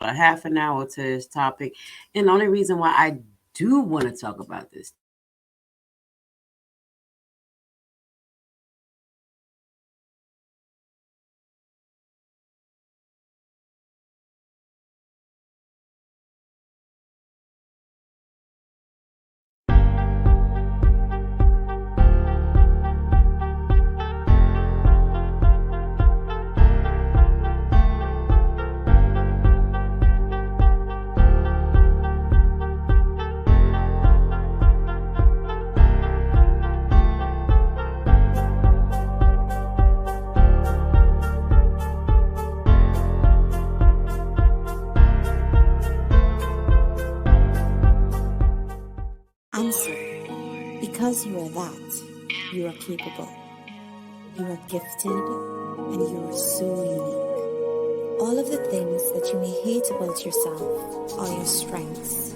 a half an hour to this topic. And the only reason why I do want to talk about this Answer. Because you are that, you are capable, you are gifted, and you are so unique. All of the things that you may hate about yourself are your strengths.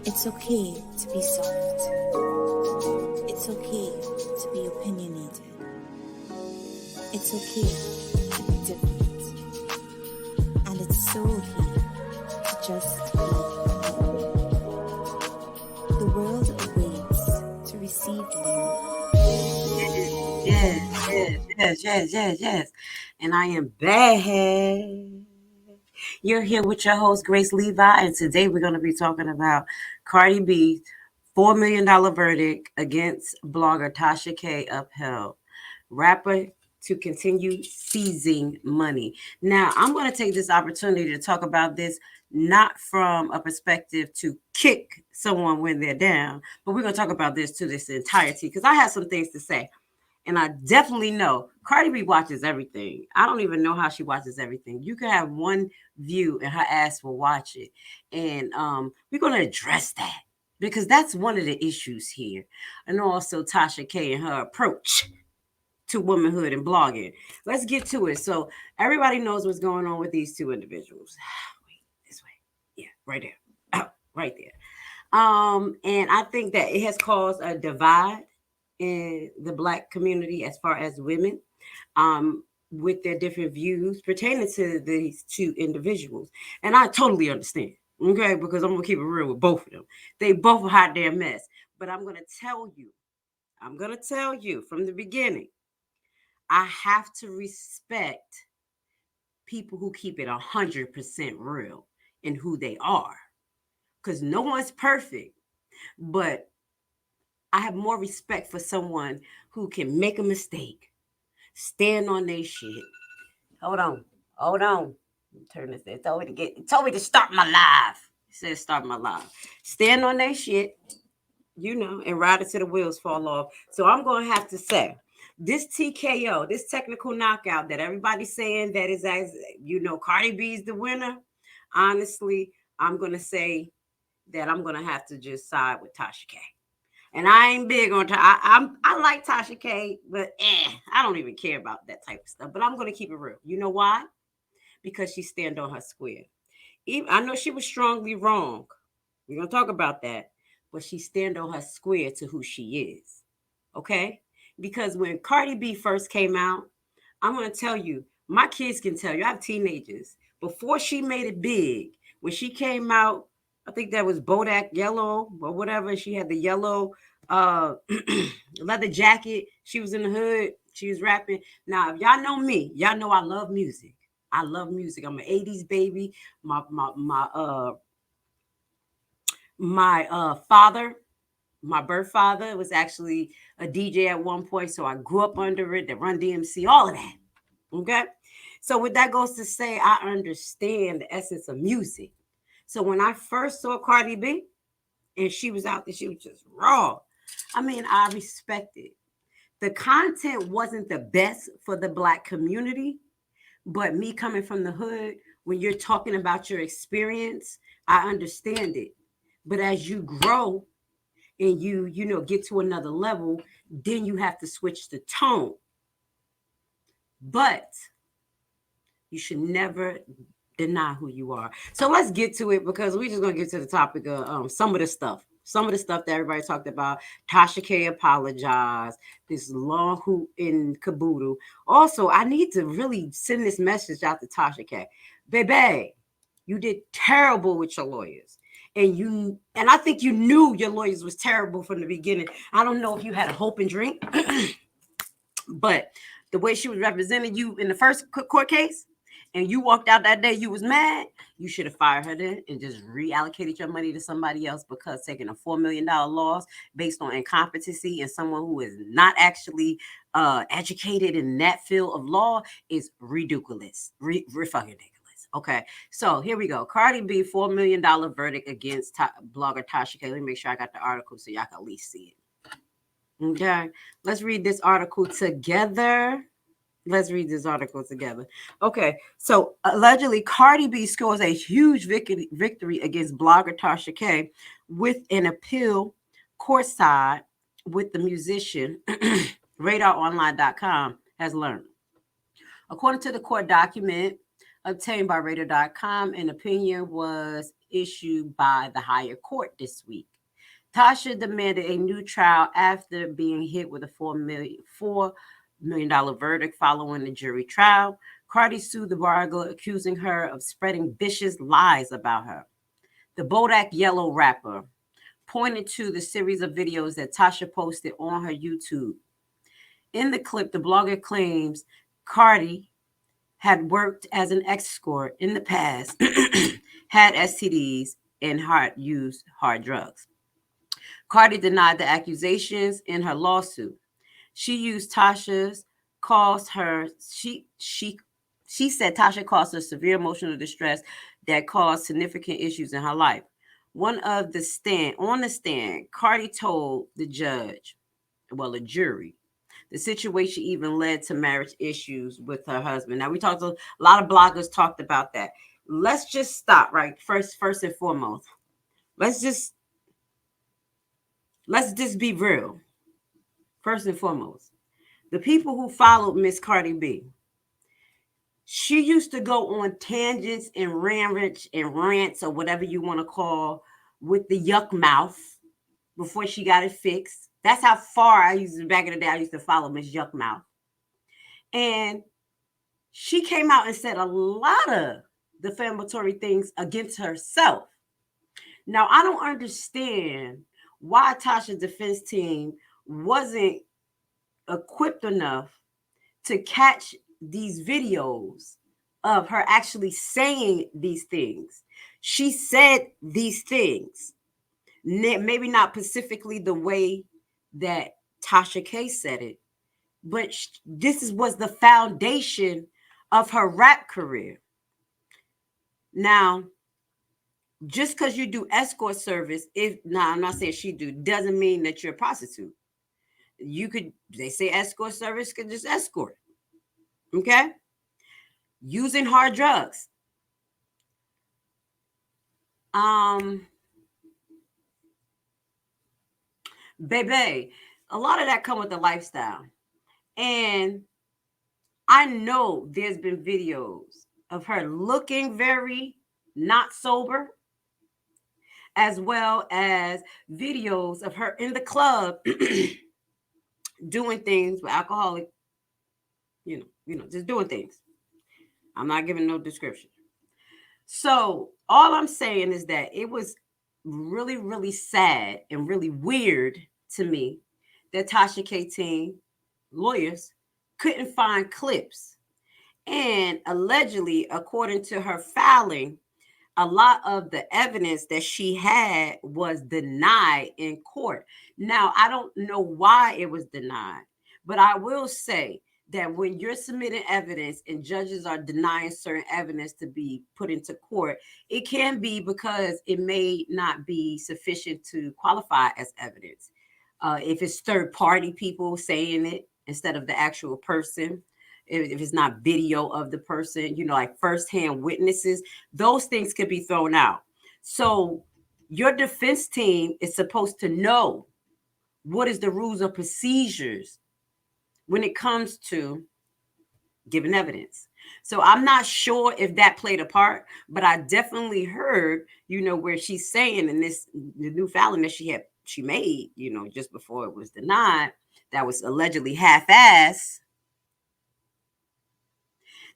It's okay to be soft. It's okay to be opinionated. It's okay to be different. And it's so okay to just be. The world awaits to receive you. Yes. And I am back. You're here with your host, Grace Levi, and today we're going to be talking about Cardi B's $4 million verdict against blogger Tasha K upheld. Rapper to continue seizing money. Now, I'm going to take this opportunity to talk about this not from a perspective to kick someone when they're down, but we're going to talk about this to this entirety because I have some things to say. And I definitely know Cardi B watches everything. I don't even know how she watches everything. You can have one view and her ass will watch it. And we're going to address that because that's one of the issues here. And also Tasha K and her approach to womanhood and blogging. Let's get to it. So everybody knows what's going on with these two individuals. Wait, this way. Yeah, right there. Oh, right there. And I think that it has caused a divide in the Black community as far as women, with their different views pertaining to these two individuals. And I totally understand, okay, because I'm gonna keep it real with both of them. They both a hot damn mess. But I'm gonna tell you from the beginning, I have to respect people who keep it 100% real in who they are. Because no one's perfect, but I have more respect for someone who can make a mistake, stand on their shit. Hold on. Turn this. It told me to start my live. It says start my live. Stand on their shit, and ride it till the wheels fall off. So I'm gonna have to say, this TKO, this technical knockout that everybody's saying that is Cardi B's the winner. Honestly, I'm gonna say that I'm gonna have to just side with Tasha K. And I ain't big on I like Tasha K, but I don't even care about that type of stuff. But I'm gonna keep it real. You know why? Because she stand on her square. Even I know she was strongly wrong. We're gonna talk about that, but she stand on her square to who she is. Okay? Because when Cardi B first came out, I'm gonna tell you, my kids can tell you, I have teenagers. Before she made it big, when she came out, I think that was Bodak Yellow or whatever. She had the yellow uh leather jacket. She was in the hood. She was rapping. Now, if y'all know me, y'all know I love music. I love music. I'm an 80s baby. My father, my birth father was actually a DJ at one point, so I grew up under it. The Run DMC, all of that. Okay, so what that goes to say, I understand the essence of music. So when I first saw Cardi B and she was out there, she was just raw. I mean, I respect it. The content wasn't the best for the Black community, but me coming from the hood, when you're talking about your experience, I understand it. But as you grow and you get to another level, then you have to switch the tone. But you should never deny who you are. So let's get to it because we're just gonna get to the topic of some of the stuff. Some of the stuff that everybody talked about. Tasha K apologized. This long hoot in caboodle. Also, I need to really send this message out to Tasha K. Baby, you did terrible with your lawyers. And I think you knew your lawyers was terrible from the beginning. I don't know if you had a hope and drink, but the way she was representing you in the first court case, and you walked out that day, you was mad. You should have fired her then and just reallocated your money to somebody else, because taking a $4 million loss based on incompetency and someone who is not actually educated in that field of law is ridiculous. Fucking ridiculous. Okay, so here we go. Cardi B, $4 million verdict against blogger Tasha K. Let me make sure I got the article so y'all can at least see it. Okay, let's read this article together. Let's read this article together. Okay, so allegedly, Cardi B scores a huge victory against blogger Tasha K with an appeal courtside with the musician. RadarOnline.com has learned. According to the court document obtained by Radar.com, an opinion was issued by the higher court this week. Tasha demanded a new trial after being hit with a $4 million verdict following the jury trial. Cardi sued the blogger, accusing her of spreading vicious lies about her. The Bodak Yellow rapper pointed to the series of videos that Tasha posted on her YouTube. In the clip, the blogger claims Cardi had worked as an escort in the past, had STDs, and used hard drugs. Cardi denied the accusations in her lawsuit. She used Tasha's caused her she said Tasha caused her severe emotional distress that caused significant issues in her life. On the stand, Cardi told the judge, a jury, the situation even led to marriage issues with her husband. Now, a lot of bloggers talked about that. Let's just stop right first and foremost. Let's just be real. First and foremost, the people who followed Miss Cardi B, she used to go on tangents and rants or whatever you want to call with the yuck mouth before she got it fixed. That's how far back in the day, I used to follow Miss Yuck Mouth. And she came out and said a lot of defamatory things against herself. Now, I don't understand why Tasha's defense team wasn't equipped enough to catch these videos of her actually saying these things. She said these things, maybe not specifically the way that Tasha K said it, but this was the foundation of her rap career. Now, just because you do escort service, I'm not saying she do, doesn't mean that you're a prostitute. They say escort service could just escort. Okay? Using hard drugs. Baby, a lot of that come with the lifestyle. And I know there's been videos of her looking very not sober, as well as videos of her in the club doing things with alcoholic, just doing things. I'm not giving no description. So all I'm saying is that it was really, really sad and really weird to me that Tasha K team lawyers couldn't find clips. And allegedly, according to her filing, a lot of the evidence that she had was denied in court. Now, I don't know why it was denied, but I will say that when you're submitting evidence and judges are denying certain evidence to be put into court, it can be because it may not be sufficient to qualify as evidence. If it's third-party people saying it instead of the actual person, if it's not video of the person, like firsthand witnesses, those things could be thrown out. So your defense team is supposed to know what is the rules or procedures when it comes to giving evidence. So I'm not sure if that played a part, but I definitely heard, where she's saying in the new filing that she made, just before it was denied, that was allegedly half-assed,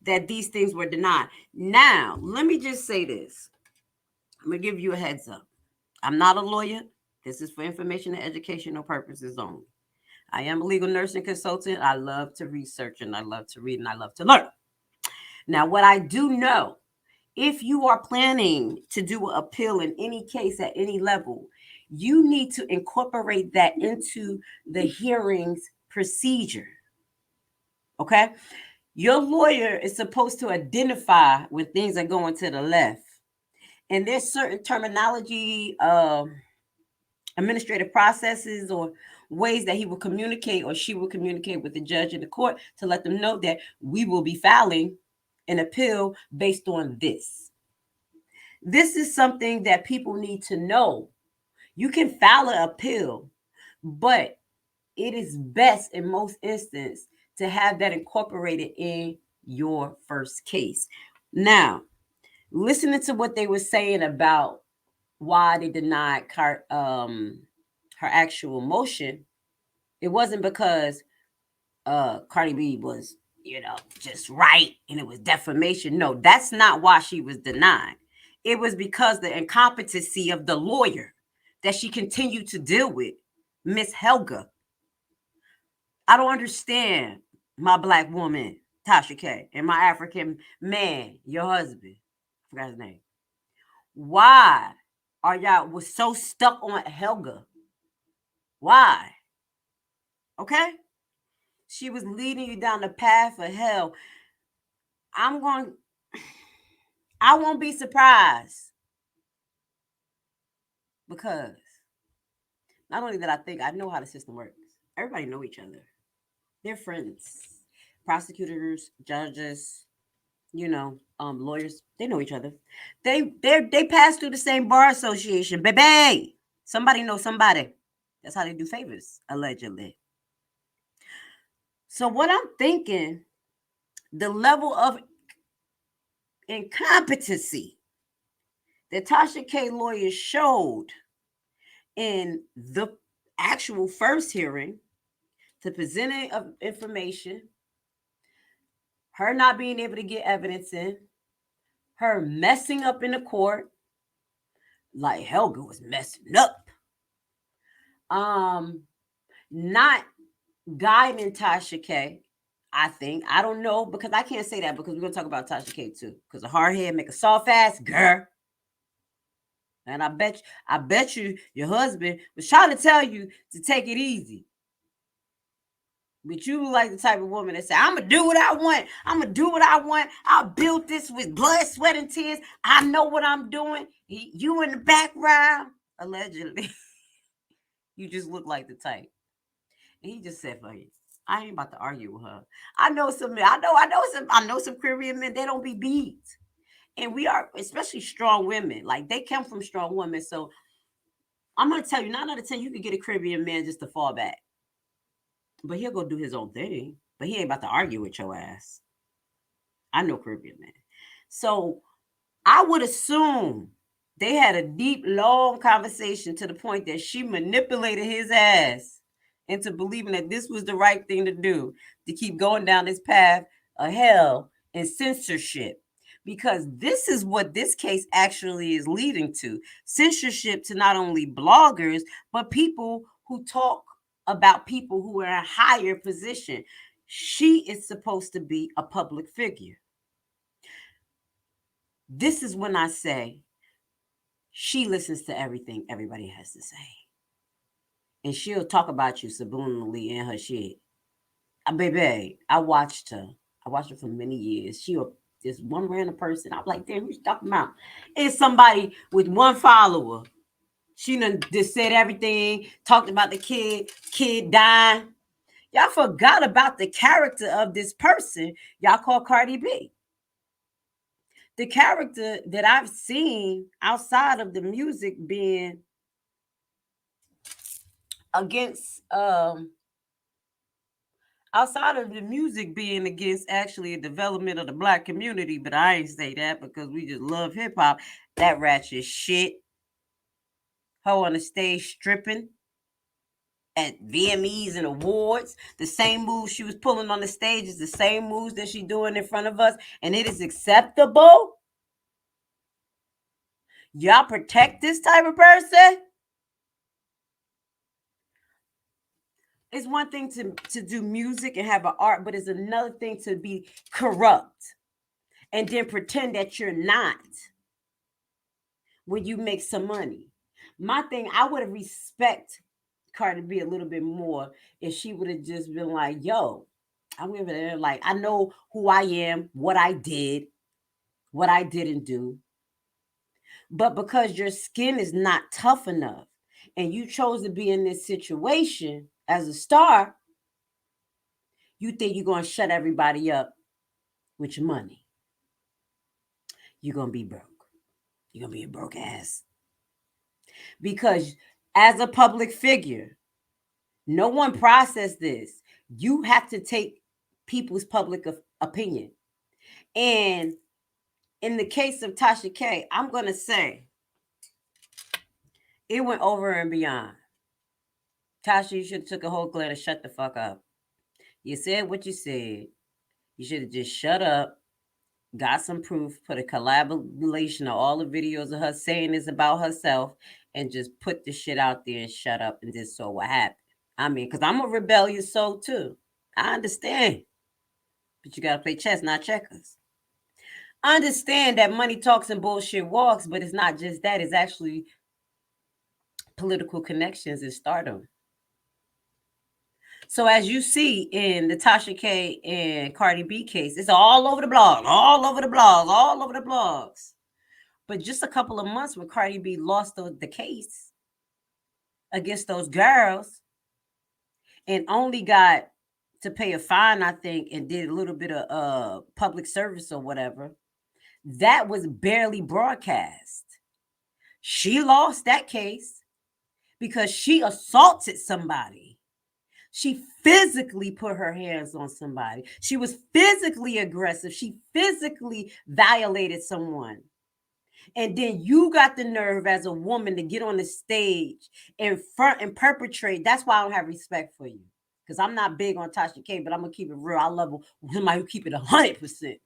that these things were denied. Now, let me just say this. I'm going to give you a heads up. I'm not a lawyer. This is for information and educational purposes only. I am a legal nursing consultant. I love to research and I love to read and I love to learn. Now, what I do know, if you are planning to do an appeal in any case at any level, you need to incorporate that into the hearings procedure. Okay? Your lawyer is supposed to identify when things are going to the left. And there's certain terminology, administrative processes, or ways that he will communicate or she will communicate with the judge in the court to let them know that we will be filing an appeal based on this. This is something that people need to know. You can file an appeal, but it is best in most instances to have that incorporated in your first case. Now, listening to what they were saying about why they denied her actual motion, it wasn't because Cardi B was, just right and it was defamation. No, that's not why she was denied. It was because the incompetency of the lawyer that she continued to deal with, Miss Helga. I don't understand, my black woman, Tasha K, and my African man, your husband. I forgot his name. Why are y'all was so stuck on Helga? Why? Okay? She was leading you down the path of hell. I won't be surprised because not only that I know how the system works. Everybody know each other. They're friends. Prosecutors, judges, lawyers, they know each other. They pass through the same bar association, baby. Somebody knows somebody. That's how they do favors, allegedly. So what I'm thinking, the level of incompetency that Tasha K lawyers showed in the actual first hearing, to presenting of information, her not being able to get evidence in, her messing up in the court, like Helga was messing up. Not guiding Tasha K, I think. I don't know, because I can't say that because we're gonna talk about Tasha K too. Because a hard head make a soft ass girl. And I bet you your husband was trying to tell you to take it easy. But you like the type of woman that say, I'm going to do what I want. I'm going to do what I want. I'll build this with blood, sweat, and tears. I know what I'm doing. You in the background, allegedly. You just look like the type. And he just said, for you, I ain't about to argue with her. I know some Caribbean men, they don't be beat. And we are, especially strong women. Like, they come from strong women. So I'm going to tell you, 9 out of 10, you could get a Caribbean man just to fall back. But he'll go do his own thing. But he ain't about to argue with your ass. I know Caribbean men. So I would assume they had a deep, long conversation to the point that she manipulated his ass into believing that this was the right thing to do, to keep going down this path of hell and censorship. Because this is what this case actually is leading to. Censorship to not only bloggers, but people who talk about people who are in a higher position. She is supposed to be a public figure. This is when I say she listens to everything everybody has to say. And she'll talk about you subliminally in her shit. Baby, I watched her. I watched her for many years. She was this one random person. I'm like, damn, who's talking about? It's somebody with one follower. She done just said everything, talked about the kid dying. Y'all forgot about the character of this person y'all call Cardi B. The character that I've seen outside of the music being against outside of the music being against actually the development of the black community, but I ain't say that because we just love hip hop. That ratchet shit. Her on the stage stripping at VMEs and awards. The same moves she was pulling on the stage is the same moves that she's doing in front of us, and it is acceptable. Y'all protect this type of person. It's one thing to do music and have an art, but it's another thing to be corrupt and then pretend that you're not when you make some money. My thing, I would have respect Cardi B a little bit more if she would have just been like, yo, I'm giving it like, I know who I am, what I did, what I didn't do. But because your skin is not tough enough and you chose to be in this situation as a star, you think you're going to shut everybody up with your money. You're going to be broke. You're going to be a broke ass. Because as a public figure, no one processed this. You have to take people's public opinion. And in the case of Tasha K, I'm going to say it went over and beyond. Tasha, you should have took a whole glass and shut the fuck up. You said what you said. You should have just shut up, got some proof, put a collaboration of all the videos of her saying this about herself, and just put the shit out there and shut up and just saw what happened. I mean, because I'm a rebellious soul too. I understand. But you got to play chess, not checkers. I understand that money talks and bullshit walks, but it's not just that. It's actually political connections and stardom. So as you see in the Tasha K and Cardi B case, it's all over the blogs, all over the blogs, all over the blogs. But just a couple of months when Cardi B lost the case against those girls and only got to pay a fine, I think, and did a little bit of public service or whatever, that was barely broadcast. She lost that case because she assaulted somebody. She physically put her hands on somebody. She was physically aggressive. She physically violated someone. And then you got the nerve as a woman to get on the stage and front and perpetrate. That's why I don't have respect for you. Because I'm not big on Tasha K, but I'm going to keep it real. I love somebody who keep it 100%.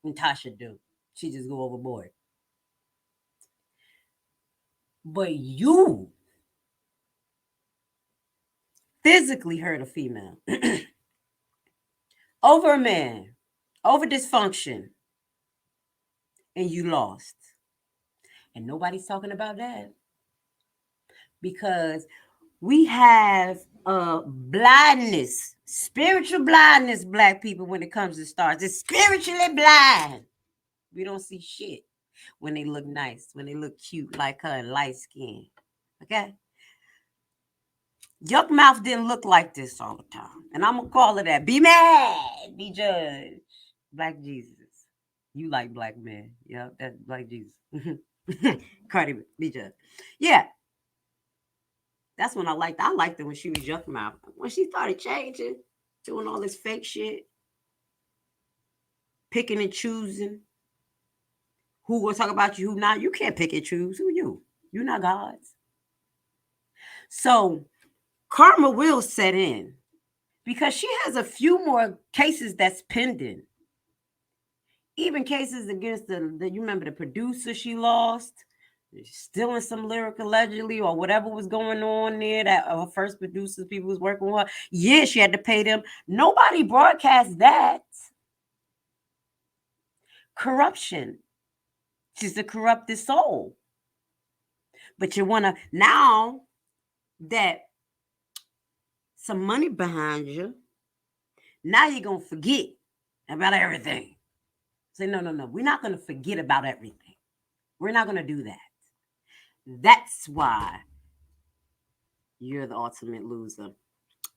And Tasha do. She just go overboard. But you physically hurt a female over a man, over dysfunction, and you lost. And nobody's talking about that because we have blindness, spiritual blindness, Black people, when it comes to stars. It's spiritually blind. We don't see shit when they look nice, when they look cute like her and light skin. Okay? Yuck mouth didn't look like this all the time. And I'm going to call it that. Be mad. Be judged. Black Jesus. You like black men. Yeah, that's Black Jesus. Cardi B. Be judged. Yeah. That's when I liked it when she was yuck mouth. When she started changing, doing all this fake shit, picking and choosing. Who will talk about you, who not? You can't pick and choose. Who you? You're not God's. So karma will set in because she has a few more cases that's pending. Even cases against the you remember the producer she lost, stealing some lyric allegedly or whatever was going on there, that her first producers, people was working with her. Yeah, she had to pay them. Nobody broadcast that. Corruption. She's a corrupted soul. But you want to, now that some money behind you, now you're going to forget about everything. Say, no. We're not going to forget about everything. We're not going to do that. That's why you're the ultimate loser.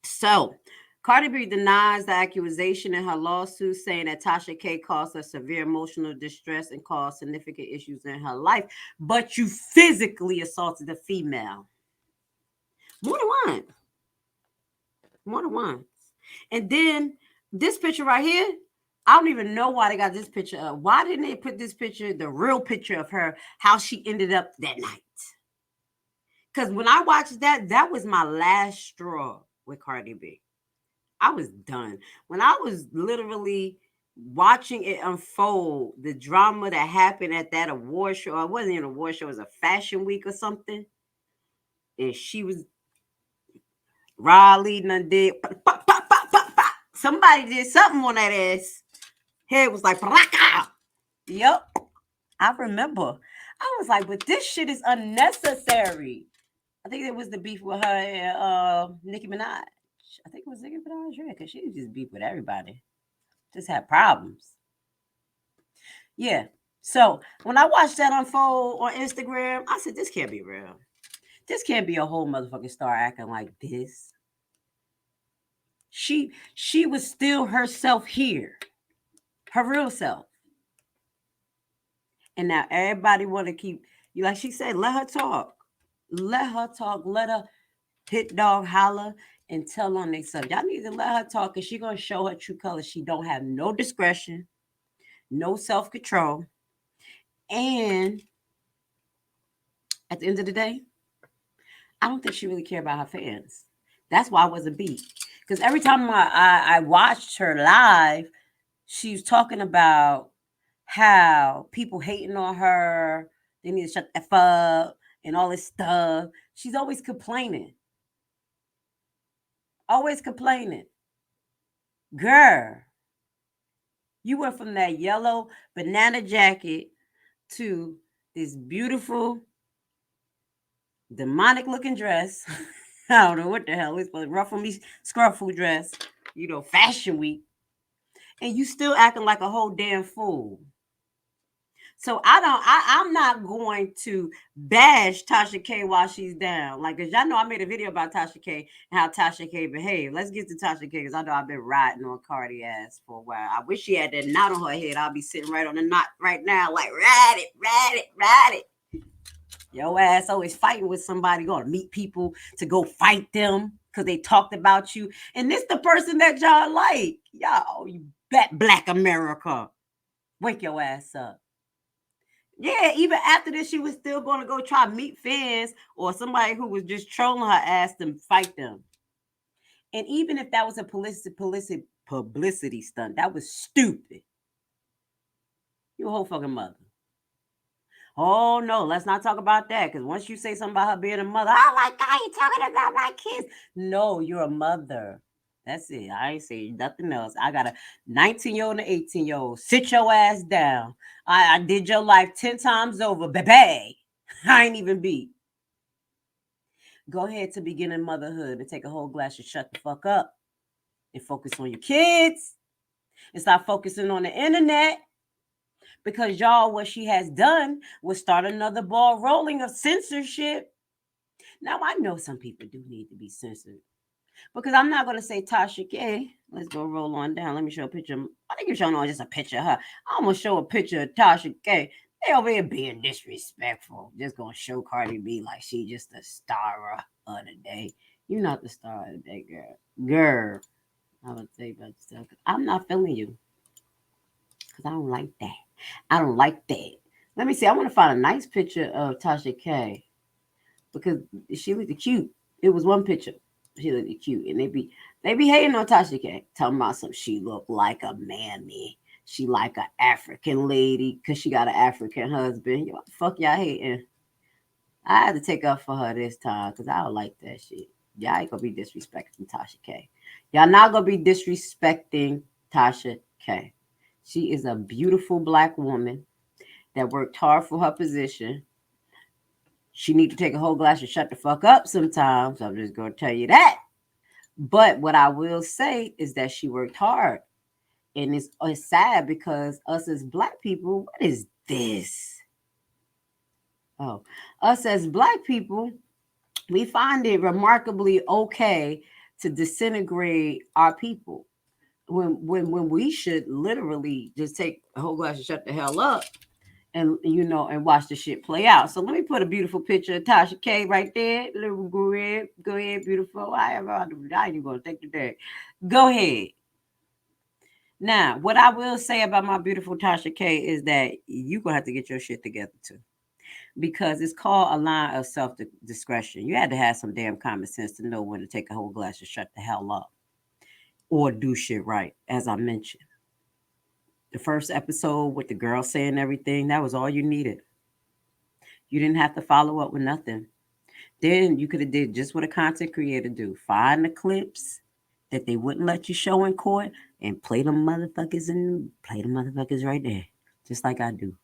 So, Cardi B denies the accusation in her lawsuit, saying that Tasha K caused her severe emotional distress and caused significant issues in her life. But you physically assaulted a female. More than once. More than once. And then this picture right here, I don't even know why they got this picture up. Why didn't they put this picture, the real picture of her, how she ended up that night? Because when I watched that, that was my last straw with Cardi B. I was done. When I was literally watching it unfold, the drama that happened at that award show, it wasn't even an award show, it was a fashion week or something. And she was Riley done did pop, pop, pop, pop, pop, pop. Somebody did something on that ass. Head was like, Baraka. Yep. I remember. I was like, but this shit is unnecessary. I think it was the beef with her and Nicki Minaj. I think it was Nicki Minaj, yeah, because she just beef with everybody. Just had problems. Yeah. So when I watched that unfold on Instagram, I said, this can't be real. This can't be a whole motherfucking star acting like this. She was still herself here, her real self. And now everybody want to keep you, like she said, let her talk. Let her talk. Let her hit dog holler and tell on themselves. Y'all need to let her talk because she gonna show her true colors. She don't have no discretion, no self-control. And at the end of the day, I don't think she really care about her fans. That's why I wasn't beat. Because every time I watched her live, she was talking about how people hating on her, they need to shut the F up and all this stuff. She's always complaining. Always complaining. Girl, you went from that yellow banana jacket to this beautiful demonic looking dress. I don't know what the hell it's supposed to ruffle me scruffle dress, fashion week. And you still acting like a whole damn fool. So I'm not going to bash Tasha K while she's down. Like, cause y'all know I made a video about Tasha K and how Tasha K behaved. Let's get to Tasha K because I know I've been riding on Cardi ass for a while. I wish she had that knot on her head. I'll be sitting right on the knot right now, like ride it, ride it, ride it. Your ass always fighting with somebody, going to meet people to go fight them because they talked about you. And this the person that y'all like. Y'all, you black America. Wake your ass up. Yeah, even after this, she was still going to go try to meet fans or somebody who was just trolling her ass to fight them. And even if that was a publicity stunt, that was stupid. You a whole fucking mother. Oh no, let's not talk about that. Because once you say something about her being a mother, oh my God, you talking about my kids. No, you're a mother. That's it. I ain't saying nothing else. I got a 19-year-old and an 18-year-old. Sit your ass down. I did your life 10 times over, baby. I ain't even beat. Go ahead to beginning motherhood and take a whole glass and shut the fuck up and focus on your kids and stop focusing on the internet. Because y'all, what she has done was start another ball rolling of censorship. Now, I know some people do need to be censored because I'm not going to say Tasha K. Let's go roll on down. Let me show a picture. I think you're showing on just a picture of her. I'm going to show a picture of Tasha K. They over here being disrespectful. Just going to show Cardi B like she just the star of the day. You're not the star of the day, girl. Girl. I would say about yourself. I'm not feeling you because I don't like that. I don't like that. Let me see. I want to find a nice picture of Tasha K because she looked cute. It was one picture. She looked cute, and they be hating on Tasha K, talking about some. She looked like a mammy. She like an African lady because she got an African husband. What the fuck y'all hating? I had to take up for her this time because I don't like that shit. Y'all ain't gonna be disrespecting Tasha K. Y'all not gonna be disrespecting Tasha K. She is a beautiful black woman that worked hard for her position. She need to take a whole glass and shut the fuck up sometimes. I'm just gonna tell you that. But what I will say is that she worked hard. And it's sad because us as black people, what is this? Oh, us as black people, we find it remarkably okay to disintegrate our people when we should literally just take a whole glass and shut the hell up and watch the shit play out. So let me put a beautiful picture of Tasha K right there. Go ahead, beautiful. I ain't even gonna take the day. Go ahead. Now, what I will say about my beautiful Tasha K is that you gonna have to get your shit together too. because it's called a line of self discretion. You had to have some damn common sense to know when to take a whole glass and shut the hell up or do shit right, as I mentioned. The first episode with the girl saying everything, that was all you needed. You didn't have to follow up with nothing. Then you could have did just what a content creator do. Find the clips that they wouldn't let you show in court and play the motherfuckers right there. Just like I do.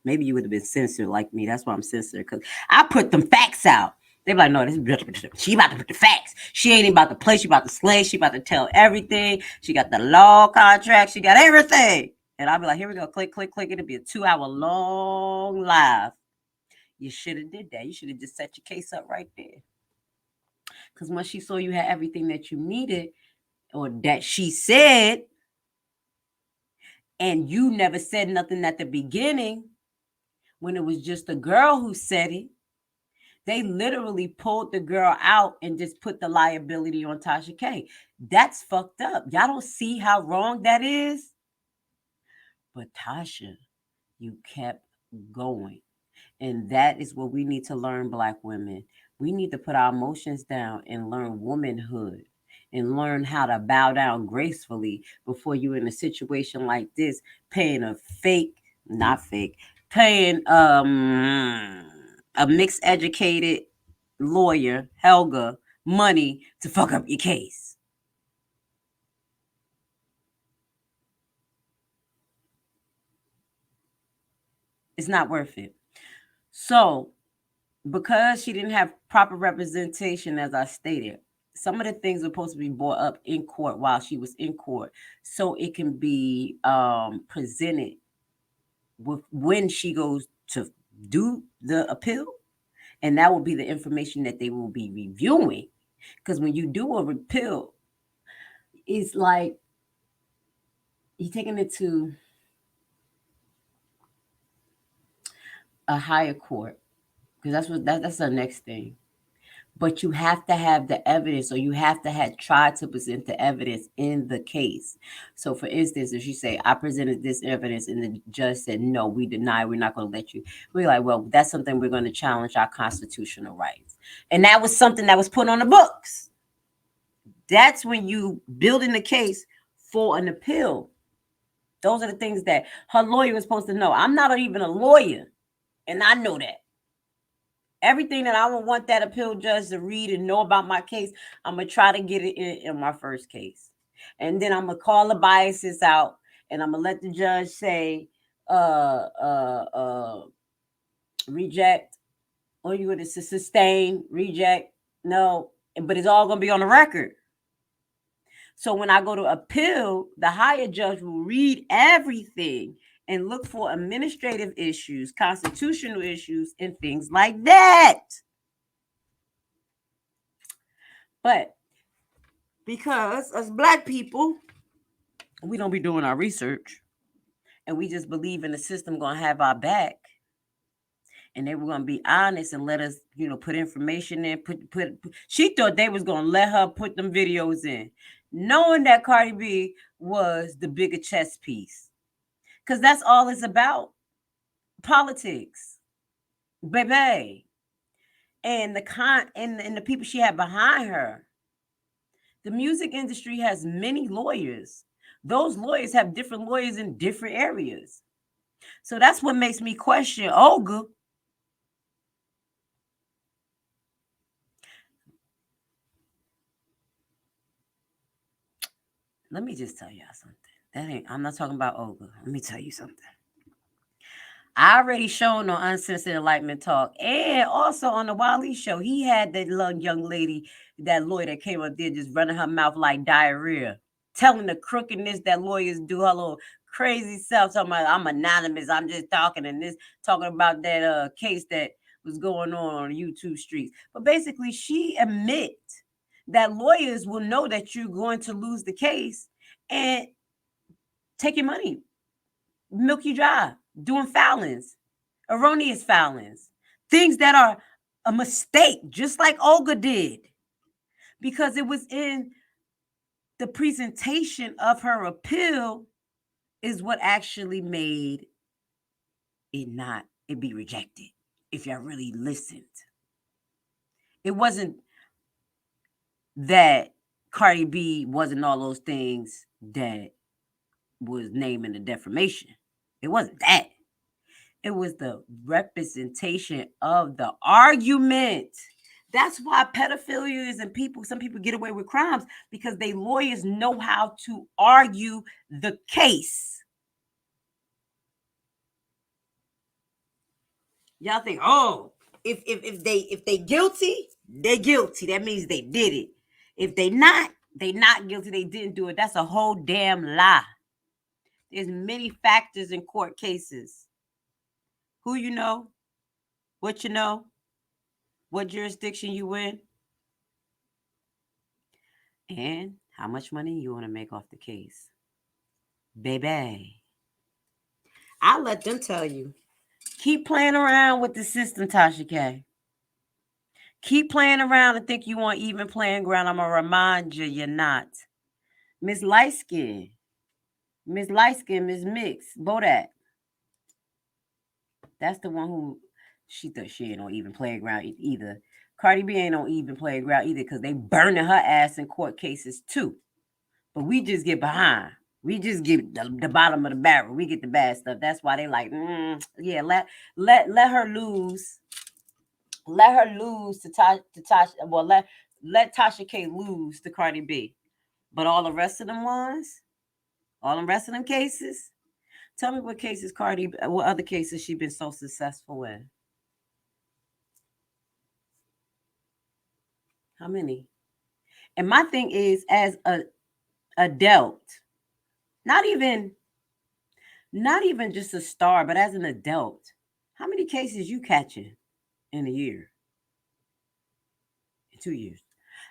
Maybe you would have been censored like me. That's why I'm censored. Because I put them facts out. They be like, no, she about to put the facts. She ain't even about to play. She about to slay. She about to tell everything. She got the law contract. She got everything. And I'll be like, here we go. Click, click, click. It'll be a 2-hour long live. You should have did that. You should have just set your case up right there. Because once she saw you had everything that you needed or that she said, and you never said nothing at the beginning when it was just the girl who said it, they literally pulled the girl out and just put the liability on Tasha K. That's fucked up. Y'all don't see how wrong that is? But Tasha, you kept going. And that is what we need to learn, Black women. We need to put our emotions down and learn womanhood and learn how to bow down gracefully before you're in a situation like this, paying a fake, not fake, paying a mixed educated lawyer, Helga, money to fuck up your case. It's not worth it. So, because she didn't have proper representation, as I stated, some of the things were supposed to be brought up in court while she was in court, so it can be presented with when she goes to do the appeal, and that will be the information that they will be reviewing. Because when you do a appeal, it's like you're taking it to a higher court, because that's the next thing. But you have to have the evidence, or you have to have tried to present the evidence in the case. So, for instance, if you say, I presented this evidence and the judge said, no, we deny, we're not going to let you. We're like, well, that's something we're going to challenge our constitutional rights. And that was something that was put on the books. That's when you building the case for an appeal. Those are the things that her lawyer was supposed to know. I'm not even a lawyer, and I know that. Everything that I would want that appeal judge to read and know about my case, I'm going to try to get it in my first case. And then I'm going to call the biases out, and I'm going to let the judge say, reject, or you would sustain, reject, no, but it's all going to be on the record. So when I go to appeal, the higher judge will read everything and look for administrative issues, constitutional issues, and things like that. But because as Black people, we don't be doing our research, and we just believe in the system going to have our back, and they were going to be honest and let us, put information in. She thought they was going to let her put them videos in, knowing that Cardi B was the bigger chess piece, because that's all it's about. Politics, baby. And the people she had behind her. The music industry has many lawyers. Those lawyers have different lawyers in different areas. So that's what makes me question Olga. Let me just tell y'all something. I'm not talking about Olga. Let me tell you something. I already shown on Uncensored Enlightenment Talk, and also on the Wally Show, he had that little young lady, that lawyer that came up there just running her mouth like diarrhea, telling the crookedness that lawyers do, her little crazy self, talking about, I'm anonymous, I'm just talking, and this talking about that case that was going on YouTube streets. But basically, she admit that lawyers will know that you're going to lose the case and take your money, milk you dry, doing foulings, erroneous foulings, things that are a mistake, just like Olga did, because it was in the presentation of her appeal is what actually made it be rejected. if y'all really listened. It wasn't that Cardi B wasn't all those things that was named in the defamation. It wasn't that. It was the representation of the argument. That's why pedophilia and some people get away with crimes because they lawyers know how to argue the case. Y'all think, oh, if they guilty, they're guilty. That means they did it. If they not guilty. They didn't do it. That's a whole damn lie. There's many factors in court cases. Who you know, what you know, what jurisdiction you in, and how much money you want to make off the case. Baby, I'll let them tell you. Keep playing around with the system, Tasha K. Keep playing around and think you want even playing ground. I'm going to remind you, you're not. Miss Light Skin, Miss Mix, Bodak. That's the one who she thought she ain't on even playing ground either. Cardi B ain't on even playing ground either because they burning her ass in court cases too. But we just get behind. We just get the bottom of the barrel. We get the bad stuff. That's why they like, yeah, let her lose. Let her lose to Tasha. Well, let Tasha K lose to Cardi B. But all the rest of them ones, all the rest of them cases, tell me what cases what other cases she been so successful in? How many? And my thing is, as a adult, not even just a star, but as an adult, how many cases you catching in a year? In 2 years.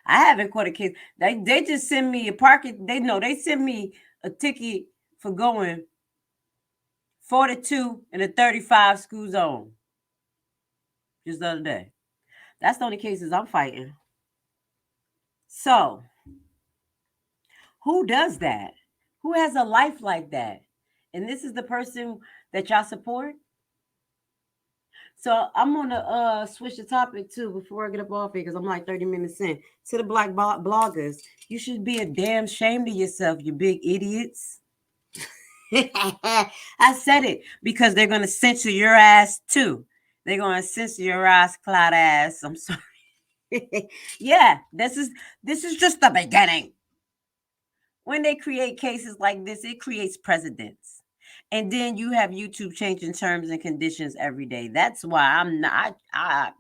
I haven't caught a case. They just send me a parking. They send me a ticket for going 42 in a 35 school zone. Just the other day. That's the only cases I'm fighting. So, who does that? Who has a life like that? And this is the person that y'all support? So I'm gonna switch the topic too before I get up off here because I'm like 30 minutes in. To the black bloggers, you should be a damn shame of yourself, you big idiots. I said it because they're gonna censor your ass too. They're gonna censor your ass, cloud ass. I'm sorry. Yeah, this is just the beginning. When they create cases like this, it creates precedents. And then you have YouTube changing terms and conditions every day. That's why I'm not. I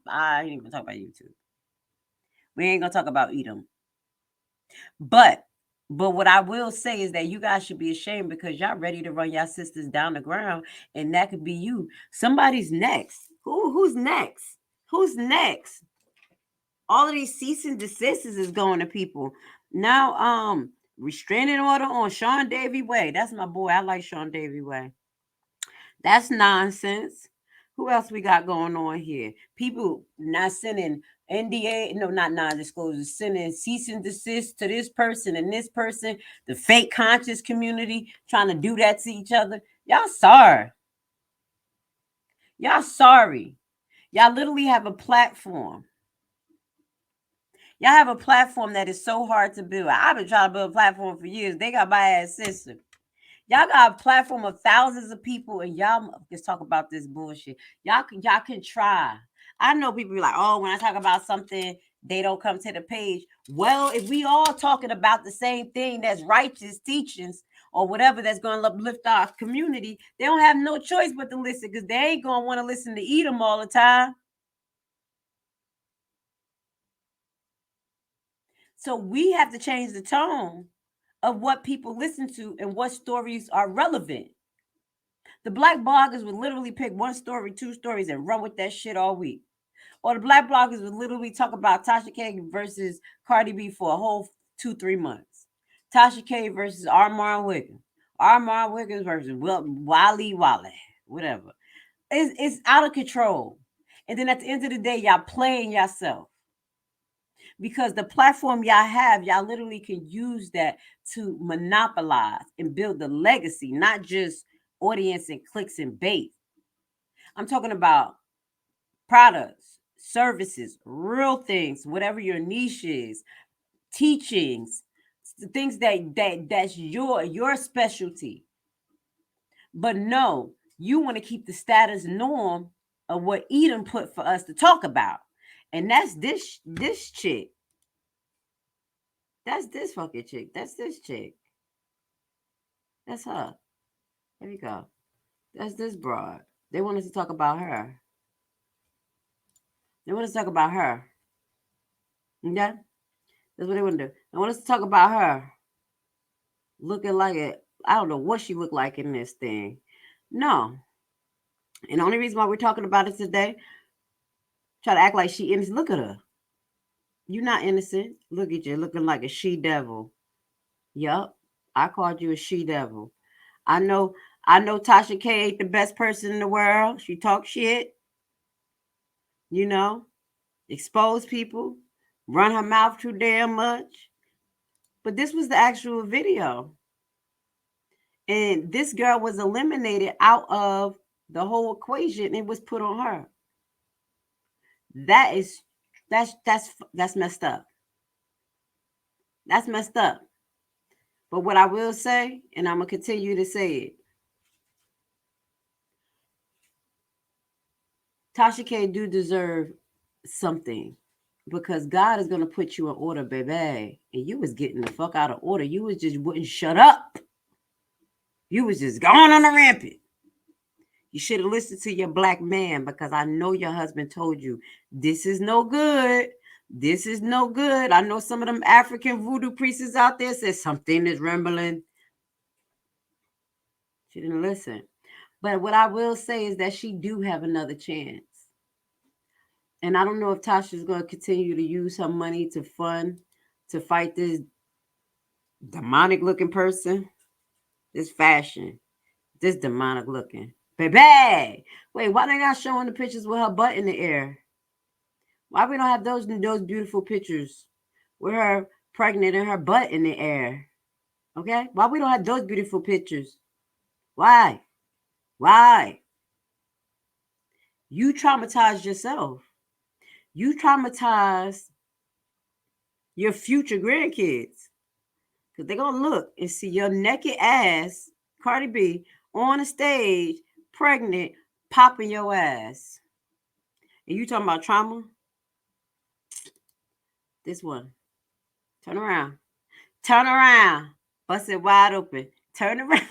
ain't even talk about YouTube. We ain't gonna talk about Edom. But what I will say is that you guys should be ashamed because y'all ready to run y'all sisters down the ground, and that could be you. Somebody's next. Who's next? Who's next? All of these cease and desists is going to people. Now, restraining order on Sean Davy Way. That's my boy. I like Sean Davy Way. That's nonsense. Who else we got going on here? People not sending NDA, no, not non-disclosure, sending cease and desist to this person and this person, the fake conscious community trying to do that to each other. Y'all sorry. Y'all sorry. Y'all literally have a platform. Y'all have a platform that is so hard to build. I've been trying to build a platform for years. They got my ass censored. Y'all got a platform of thousands of people, and y'all just talk about this bullshit. Y'all can try. I know people be like, oh, when I talk about something, they don't come to the page. Well, if we all talking about the same thing that's righteous teachings or whatever that's going to uplift our community, they don't have no choice but to listen because they ain't going to want to listen to Edom all the time. So we have to change the tone of what people listen to and what stories are relevant. The black bloggers would literally pick one story, two stories, and run with that shit all week. Or the black bloggers would literally talk about Tasha K versus Cardi B for a whole 2-3 months. Tasha K versus Armand Wiggins. Armand Wiggins versus Wally, whatever. It's out of control. And then at the end of the day, y'all playing yourself. Because the platform y'all have, y'all literally can use that to monopolize and build the legacy, not just audience and clicks and bait. I'm talking about products, services, real things, whatever your niche is, teachings, things that's your specialty. But no, you want to keep the status norm of what Eden put for us to talk about. And that's this chick. That's this fucking chick. That's this chick. That's her. There we go. That's this broad. They want us to talk about her. They want us to talk about her. Okay? That's what they want to do. They want us to talk about her. Looking like it. I don't know what she looked like in this thing. No. And the only reason why we're talking about it today, try to act like she innocent. Look at her. You're not innocent. Look at you looking like a she devil. Yup. I called you a she devil. I know Tasha K ain't the best person in the world. She talks shit, you know, expose people, run her mouth too damn much. But this was the actual video. And this girl was eliminated out of the whole equation. It was put on her. That is that's messed up. That's messed up. But what I will say, and I'm gonna continue to say it, Tasha K do deserve something because God is gonna put you in order, baby. And you was getting the fuck out of order. You was just wouldn't shut up. You was just going on a rampant. You should have listened to your black man because I know your husband told you this is no good. This is no good. I know some of them African voodoo priests out there said something is rumbling. She didn't listen. But what I will say is that she do have another chance. And I don't know if Tasha's going to continue to use her money to fund, to fight this demonic looking person, this fashion, this demonic looking. Baby! Wait, why they not showing the pictures with her butt in the air? Why we don't have those beautiful pictures with her pregnant and her butt in the air? Okay? Why we don't have those beautiful pictures? Why? Why? You traumatized yourself. You traumatized your future grandkids. Because they're going to look and see your naked ass, Cardi B, on the stage, pregnant, popping your ass. And you talking about trauma? This one. Turn around. Turn around. Bust it wide open. Turn around.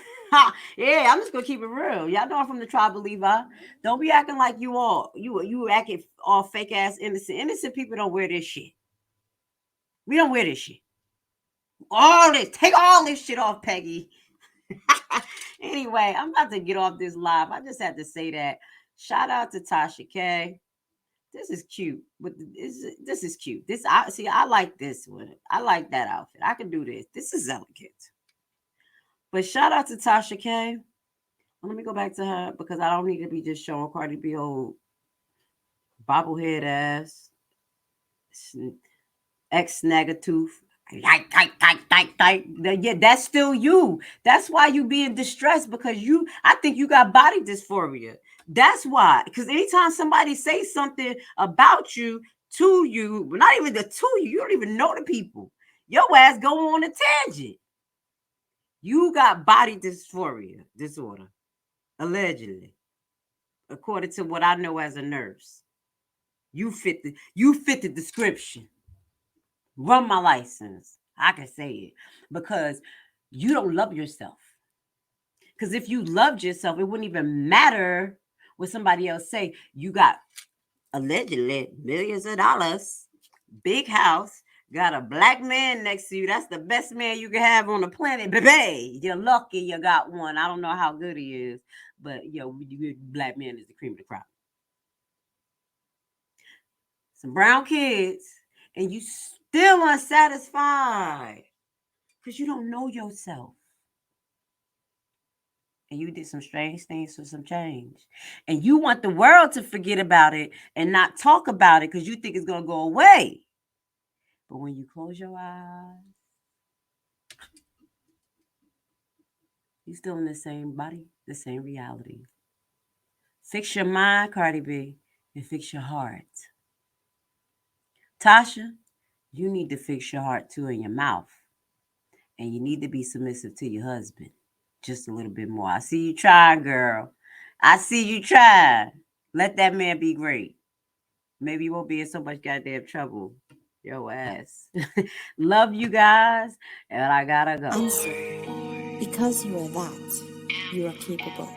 Yeah, I'm just gonna keep it real. Y'all know I'm from the tribe of Levi. Don't be acting like you acting all fake ass innocent. Innocent people don't wear this shit. We don't wear this shit. All this, take all this shit off, Peggy. Anyway, I'm about to get off this live. I just had to say that. Shout out to Tasha K. This is cute, but this is cute. I like this one. I like that outfit. I can do this. This is elegant. But shout out to Tasha K. Let me go back to her because I don't need to be just showing Cardi B old bobblehead ass, ex snaggletooth. Yeah, that's still you. That's why you being distressed because I think you got body dysphoria. That's why. Because anytime somebody says something about you, to you, not even the to you, you don't even know the people. Your ass go on a tangent. You got body dysphoria disorder, allegedly, according to what I know as a nurse. You fit the description. Run my license. I can say it because you don't love yourself. Because if you loved yourself, it wouldn't even matter what somebody else say. You got allegedly millions of dollars, big house, got a black man next to you. That's the best man you can have on the planet, baby. You're lucky you got one. I don't know how good he is, but black man is the cream of the crop. Some brown kids, and you still unsatisfied because you don't know yourself. And you did some strange things for some change. And you want the world to forget about it and not talk about it because you think it's going to go away. But when you close your eyes, you're still in the same body, the same reality. Fix your mind, Cardi B, and fix your heart. Tasha, you need to fix your heart too in your mouth. And you need to be submissive to your husband just a little bit more. I see you trying, girl. I see you trying. Let that man be great. Maybe you won't be in so much goddamn trouble. Yo ass. Love you guys, and I gotta go. Answer. Because you are that, you are capable.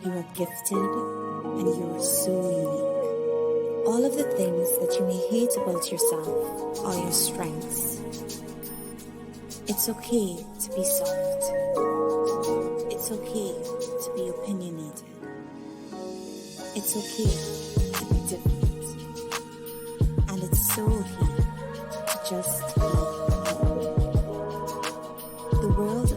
You are gifted, and you are so unique. All of the things that you may hate about yourself are your strengths. It's okay to be soft. It's okay to be opinionated. It's okay to be different.